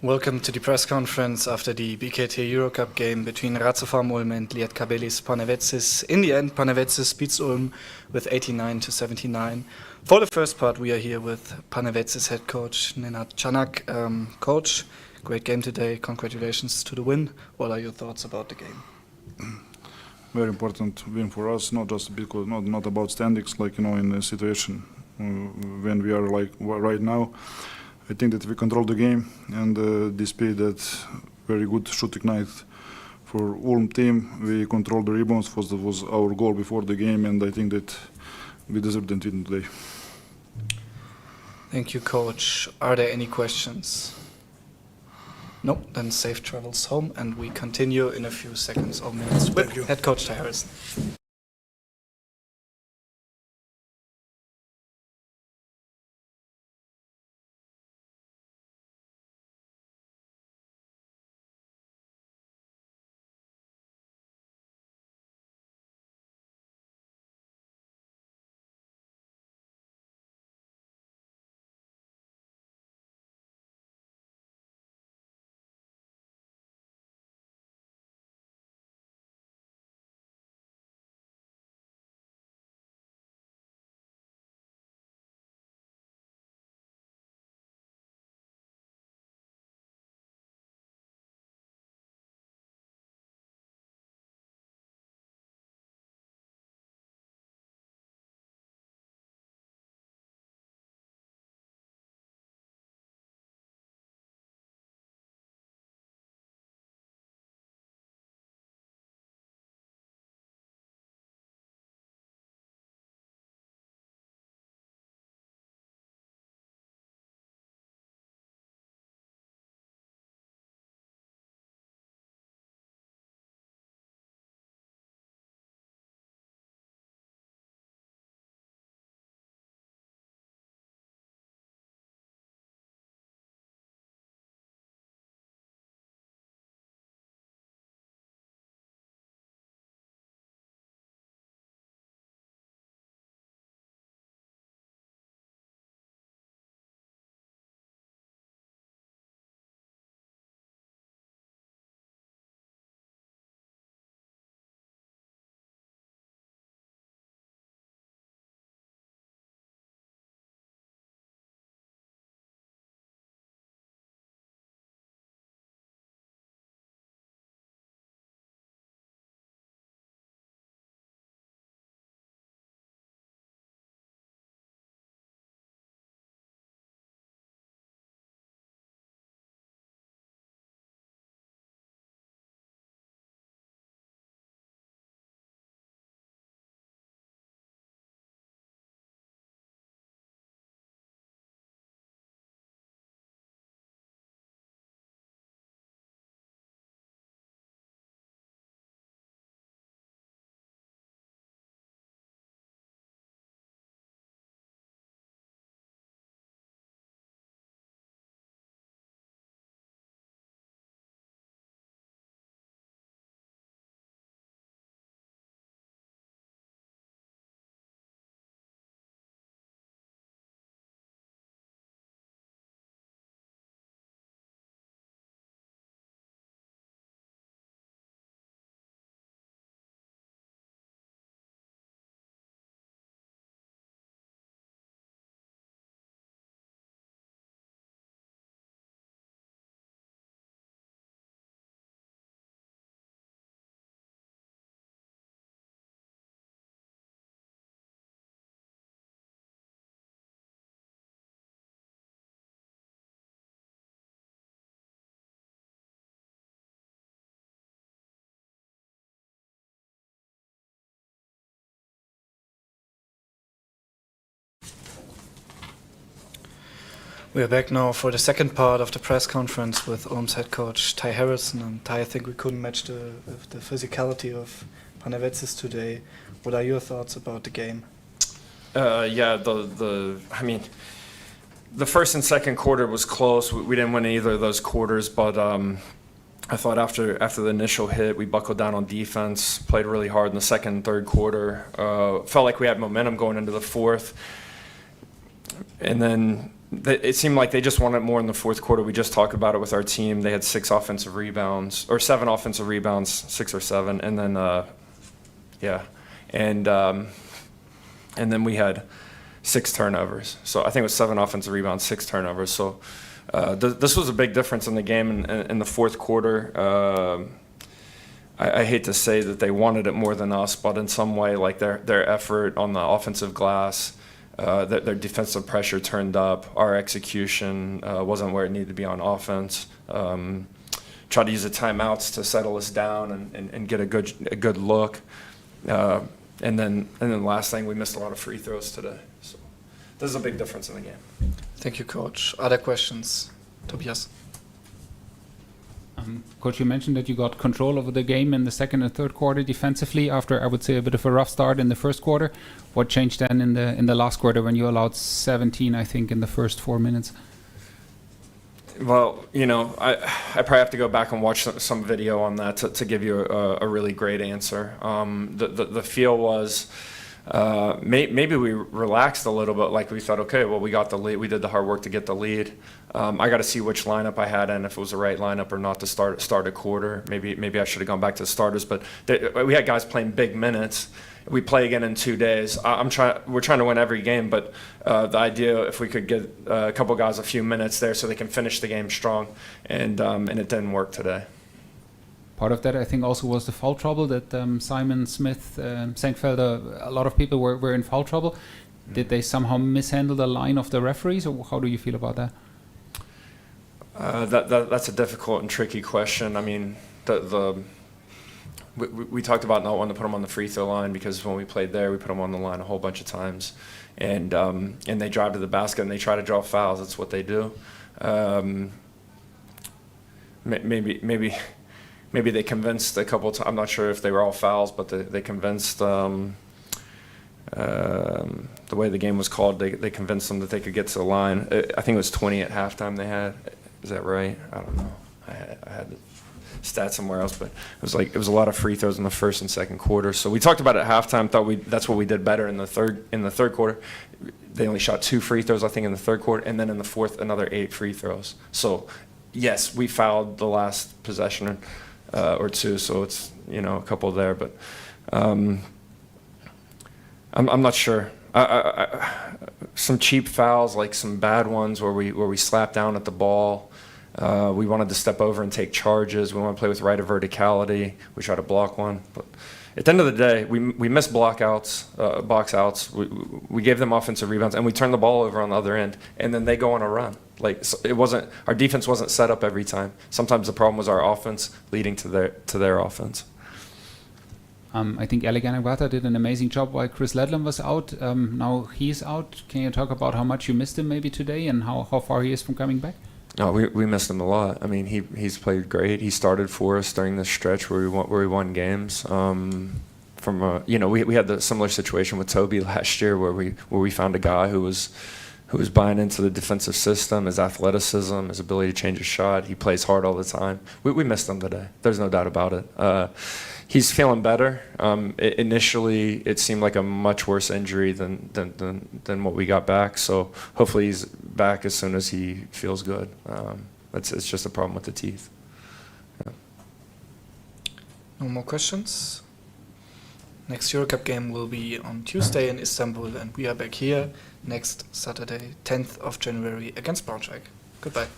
Welcome to the press conference after the BKT Eurocup game between ratiopharm Ulm and Lietkabelis Panevėžys. In the end, Panevėžys beats Ulm with 89-79. For the first part, we are here with Panevėžys head coach Nenad Canak. Coach, great game today. Congratulations to the win. What are your thoughts about the game? Very important win for us, not just because not about standings, in a situation when we are like right now. I think that we control the game and displayed that very good shooting night for Ulm team. We controlled the rebounds, was our goal before the game, and I think that we deserved the win today. Thank you, coach. Are there any questions? No, then safe travels home, and we continue in a few seconds or minutes with head coach Harrelson. We are back now for the second part of the press conference with Ulm's head coach Harrelson. And I think we couldn't match the physicality of Panevėžys today. What are your thoughts about the game? The first and second quarter was close. We didn't win either of those quarters, but I thought after the initial hit, we buckled down on defense, played really hard in the second and third quarter. Felt like we had momentum going into the fourth. And then it seemed like they just wanted more in the fourth quarter. We just talked about it with our team. They had 6 offensive rebounds, or 7 offensive rebounds, 6 or 7, and then and then we had 6 turnovers. So I think it was 7 offensive rebounds, 6 turnovers. So this was a big difference in the game in the fourth quarter. I hate to say that they wanted it more than us, but in some way, like their effort on the offensive glass, their defensive pressure turned up. Our execution wasn't where it needed to be on offense. Tried to use the timeouts to settle us down and get a good look. And then the last thing, we missed a lot of free throws today. So this is a big difference in the game. Thank you, Coach. Other questions? Tobias? Coach, you mentioned that you got control over the game in the second and third quarter defensively after, I would say, a bit of a rough start in the first quarter. What changed then in the last quarter when you allowed 17, I think, in the first 4 minutes? Well, I probably have to go back and watch some video on that to give you a really great answer. The feel was maybe we relaxed a little bit, like we thought, okay, well, we got the lead. We did the hard work to get the lead. I got to see which lineup I had and if it was the right lineup or not to start a quarter. Maybe I should have gone back to the starters, but we had guys playing big minutes. We play again in 2 days. We're trying to win every game, but the idea if we could get a couple guys a few minutes there so they can finish the game strong, and it didn't work today. Part of that, I think, also was the foul trouble that Simon, Smith, Senkfeld, a lot of people were in foul trouble. Did they somehow mishandle the line of the referees, or how do you feel about that? That's a difficult and tricky question. I mean, we talked about not wanting to put them on the free throw line because when we played there, we put them on the line a whole bunch of times, and they drive to the basket and they try to draw fouls. That's what they do. Maybe they convinced a couple times. I'm not sure if they were all fouls, but they convinced the way the game was called. They convinced them that they could get to the line. I think it was 20 at halftime. They had. Is that right? I don't know. I had the stats somewhere else, but it was a lot of free throws in the first and second quarter. So we talked about it at halftime. Thought that's what we did better in the third quarter. They only shot 2 free throws, I think, in the third quarter, and then in the fourth, another 8 free throws. So yes, we fouled the last possession or 2. So it's a couple there, but I'm not sure. Some cheap fouls, like some bad ones where we slapped down at the ball. We wanted to step over and take charges. We want to play with right of verticality. We tried to block one, but at the end of the day, we missed box outs. We gave them offensive rebounds, and we turned the ball over on the other end, and then they go on a run. Our defense wasn't set up every time. Sometimes the problem was our offense leading to their offense. I think Alex did an amazing job while Chris Ledlam was out. Now he's out. Can you talk about how much you missed him maybe today and how far he is from coming back? No, we missed him a lot. I mean, he's played great. He started for us during this stretch where we won games. We had the similar situation with Toby last year where we found a guy who was buying into the defensive system, his athleticism, his ability to change his shot. He plays hard all the time. We missed him today. There's no doubt about it. He's feeling better. Initially, it seemed like a much worse injury than what we got back. So hopefully he's back as soon as he feels good. It's just a problem with the teeth. Yeah. No more questions? Next Eurocup game will be on Tuesday in Istanbul, and we are back here next Saturday, 10th of January against Braunschweig. Goodbye.